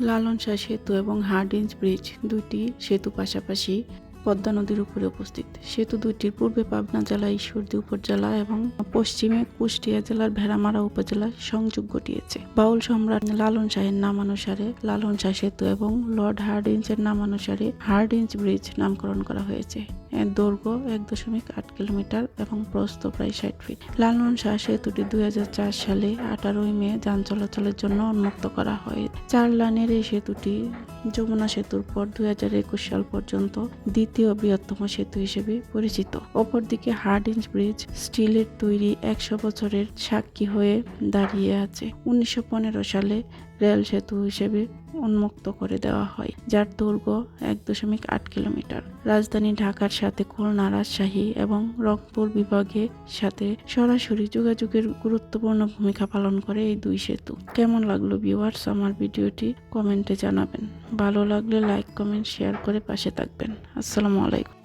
লালন শাহ সেতু এবং Hardinge bridge দুইটি সেতু পাশাপাশি পদ্মা নদীর উপরে উপস্থিত। সেতু দুইটির পূর্বে পাবনা জেলা, ঈশ্বরদী উপজেলা এবং পশ্চিমে কুষ্টিয়া জেলার ভেড়ামারা উপজেলায় সংযোগ ঘটিয়েছে। বাউল সম্রাট লালন শাহের নামানুসারে লালন শাহ সেতু এবং লর্ড হার্ডিঞ্জের নামানুসারে হার্ডিঞ্জ ব্রিজ নামকরণ করা হয়েছে। এর দৈর্ঘ্য 1.8 কিলোমিটার এবং প্রস্থ প্রায় 60 ফিট। লালন শাহ সেতুটি 2004 সালে 18 মে যান চলাচলের জন্য উন্মুক্ত করা হয়। 4 লাইনের এই সেতুটি যমুনা সেতুর পর 2021 সাল পর্যন্ত দ্বিতীয় বৃহত্তম সেতু হিসেবে পরিচিত। অপরদিকে হার্ডিঞ্জ ব্রিজ স্টিলের তৈরি 100 বছরের সাক্ষী হয়ে দাঁড়িয়ে আছে। 1915 সালে রেল সেতু হিসেবে উন্মুক্ত করে দেওয়া হয়, যার দৈর্ঘ্য 1.8 কিলোমিটার। রাজধানী ঢাকার সাথে খুলনা, রাজশাহী এবং রংপুর বিভাগের সাথে সরাসরি যোগাযোগের গুরুত্বপূর্ণ ভূমিকা পালন করে এই দুই সেতু। কেমন লাগলো ভিউয়ার্স আমার ভিডিওটি কমেন্টে জানাবেন। ভালো লাগলে লাইক, কমেন্ট, শেয়ার করে পাশে থাকবেন। আসসালামু আলাইকুম।